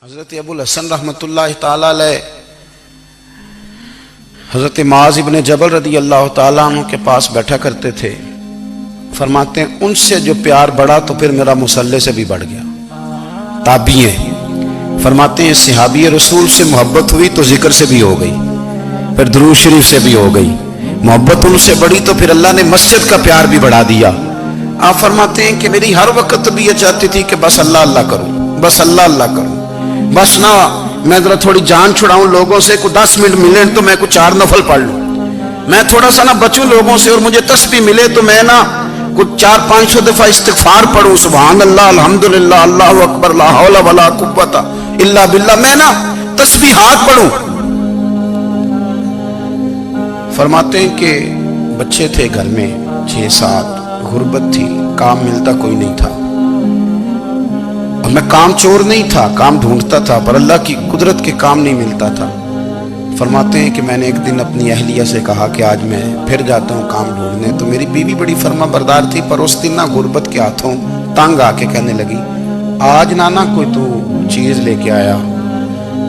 حضرت ابو الحسن رحمتاللہ تعالیٰ علیہ حضرت معاذ ابن جبل رضی اللہ تعالیٰ عنہ کے پاس بیٹھا کرتے تھے. فرماتے ہیں ان سے جو پیار بڑھا تو پھر میرا مصلی سے بھی بڑھ گیا. تابعی ہیں. فرماتے ہیں صحابی رسول سے محبت ہوئی تو ذکر سے بھی ہو گئی, پھر درود شریف سے بھی ہو گئی. محبت ان سے بڑھی تو پھر اللہ نے مسجد کا پیار بھی بڑھا دیا. آپ فرماتے ہیں کہ میری ہر وقت بھی یہ چاہتی تھی کہ بس اللہ اللہ کروں, بس اللہ اللہ کروں, بس نہ میں ذرا تھوڑی جان چھڑاؤں لوگوں سے, کوئی 10 منٹ ملے تو میں کچھ 4 نفل پڑھ لوں, میں تھوڑا سا نہ بچوں لوگوں سے, اور مجھے تسبیح ملے تو میں نہ کچھ 400-500 دفعہ استغفار پڑھوں, سبحان اللہ, الحمدللہ, اللہ اکبر, لا حول ولا قوت الا باللہ, میں نہ تسبیحات پڑھوں. فرماتے ہیں کہ بچے تھے گھر میں 6-7, غربت تھی, کام ملتا کوئی نہیں تھا, اور میں کام چور نہیں تھا, کام ڈھونڈتا تھا, پر اللہ کی قدرت کے کام نہیں ملتا تھا. فرماتے ہیں کہ میں نے ایک دن اپنی اہلیہ سے کہا کہ آج میں پھر جاتا ہوں کام ڈھونڈنے. تو میری بیوی بڑی فرما بردار تھی, پر اس دن نہ غربت کے ہاتھوں تنگ آ کے کہنے لگی, آج نانا کوئی تو چیز لے کے آیا,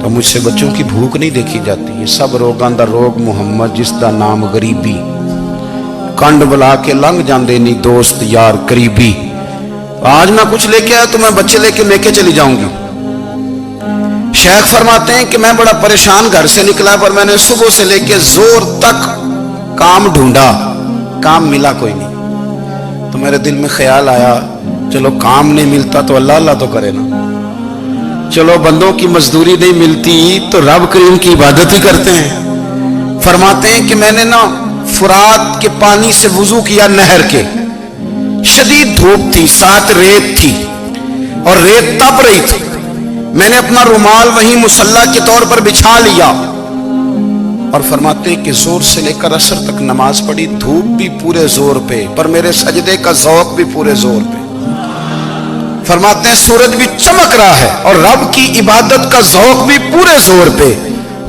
تو مجھ سے بچوں کی بھوک نہیں دیکھی جاتی. یہ سب روگاں دا روگ محمد جس دا نام غریبی, کنڈ بلا کے لنگ جاندے نہیں دوست یار قریبی. آج نہ کچھ لے کے آیا تو میں بچے لے کے چلی جاؤں گی. شیخ فرماتے ہیں کہ میں بڑا پریشان گھر سے نکلا, پر میں نے صبح سے لے کے زور تک کام ڈھونڈا, کام ملا کوئی نہیں. تو میرے دل میں خیال آیا, چلو کام نہیں ملتا تو اللہ اللہ تو کرے نا, چلو بندوں کی مزدوری نہیں ملتی تو رب کریم کی عبادت ہی کرتے ہیں. فرماتے ہیں کہ میں نے نا فرات کے پانی سے وضو کیا, نہر کے, شدید دھوپ تھی, ساتھ ریت تھی اور ریت تپ رہی تھی. میں نے اپنا رومال وہیں مصلی کے طور پر بچھا لیا, اور فرماتے ہیں کہ زور سے لے کر عصر تک نماز پڑھی, دھوپ بھی پورے زور پہ, پر میرے سجدے کا ذوق بھی پورے زور پہ. فرماتے ہیں سورج بھی چمک رہا ہے اور رب کی عبادت کا ذوق بھی پورے زور پہ.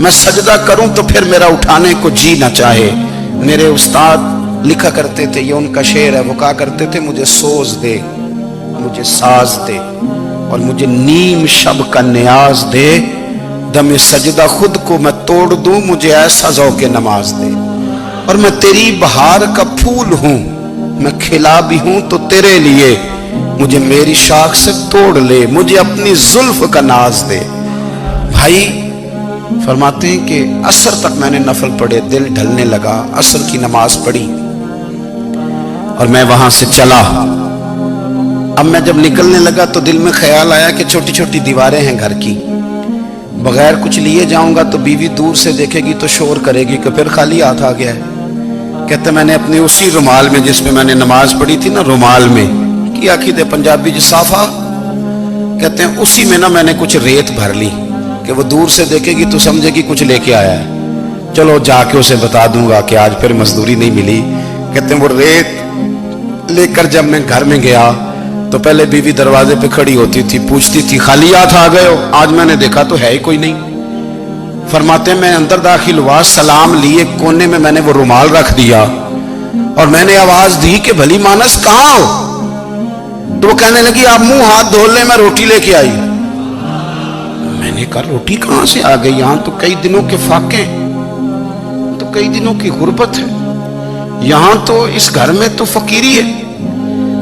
میں سجدہ کروں تو پھر میرا اٹھانے کو جی نہ چاہے. میرے استاد لکھا کرتے تھے, یہ ان کا شعر ہے, وہ کہا کرتے تھے, مجھے سوز دے, مجھے ساز دے, اور مجھے نیم شب کا نیاز دے, دم سجدہ خود کو میں توڑ دوں, مجھے ایسا ذوق نماز دے. اور میں تیری بہار کا پھول ہوں, میں کھلا بھی ہوں تو تیرے لیے, مجھے میری شاخ سے توڑ لے, مجھے اپنی زلف کا ناز دے. بھائی فرماتے ہیں کہ عصر تک میں نے نفل پڑھے, دل ڈھلنے لگا, عصر کی نماز پڑھی اور میں وہاں سے چلا. اب میں جب نکلنے لگا تو دل میں خیال آیا کہ چھوٹی چھوٹی دیواریں ہیں گھر کی, بغیر کچھ لیے جاؤں گا تو بیوی دور سے دیکھے گی تو شور کرے گی کہ پھر خالی ہاتھ آ گیا ہے. کہتے میں نے اپنے اسی رومال میں جس میں میں نے نماز پڑھی تھی نا, رومال میں کی عقید پنجابی جسافہ کہتے ہیں, اسی میں نا میں نے کچھ ریت بھر لی کہ وہ دور سے دیکھے گی تو سمجھے گی کچھ لے کے آیا ہے, چلو جا کے اسے بتا دوں گا کہ آج پھر مزدوری نہیں ملی. کہتے ہیں وہ ریت لے کر جب میں گھر میں گیا تو پہلے بیوی دروازے پہ کھڑی ہوتی تھی, پوچھتی تھی خالی ہاتھ آ گئے ہو, آج میں نے دیکھا تو ہے ہی کوئی نہیں. فرماتے ہیں میں اندر داخل ہوا, سلام لیے, کونے میں نے وہ رومال رکھ دیا اور میں نے آواز دی کہ بھلی مانس کہاں ہو. تو وہ کہنے لگی آپ منہ ہاتھ دھو لیں, میں روٹی لے کے آئی. میں نے کہا روٹی کہاں سے آ گئی, یہاں تو کئی دنوں کے فاقے, تو کئی دنوں کی غربت ہے, یہاں تو اس گھر میں تو فقیری ہے.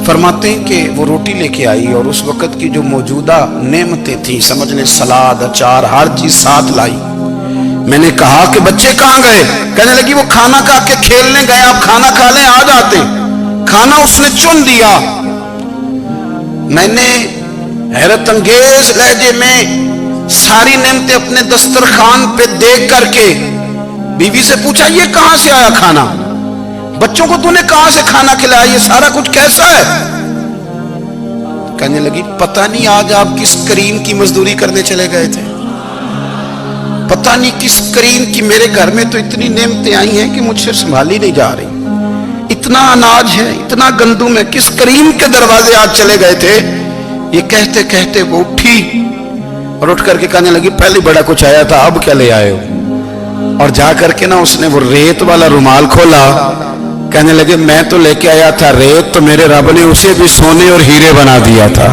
فرماتے ہیں کہ وہ روٹی لے کے آئی اور اس وقت کی جو موجودہ نعمتیں تھیں, سمجھ لیں سلاد, اچار, ہر چیز ساتھ لائی. میں نے کہا کہ بچے کہاں گئے, کہنے لگی وہ کھانا کھا کے کھیلنے گئے, آپ کھانا کھا لیں آ جاتے. کھانا اس نے چن دیا. میں نے حیرت انگیز لہجے میں ساری نعمتیں اپنے دسترخوان پہ دیکھ کر کے بیوی سے پوچھا یہ کہاں سے آیا کھانا, بچوں کو تو نے کہاں سے کھانا کھلایا, یہ سارا کچھ کیسا ہے. کہنے لگی پتہ نہیں آج آپ کس کریم کی مزدوری کرنے چلے گئے تھے, پتہ نہیں کس کریم کی, میرے گھر میں تو اتنی نعمتیں آئی ہیں کہ مجھ سے سنبھالی نہیں جا رہی, اتنا اناج ہے, اتنا گندم ہے, کس کریم کے دروازے آج چلے گئے تھے. یہ کہتے کہتے وہ اٹھی اور اٹھ کر کے کہنے لگی پہلے بڑا کچھ آیا تھا, اب کیا لے آئے ہو. اور جا کر کے نا اس نے وہ ریت والا رومال کھولا, کہنے لگے میں تو لے کے آیا تھا ریت, تو میرے رب نے اسے بھی سونے اور ہیرے بنا دیا تھا.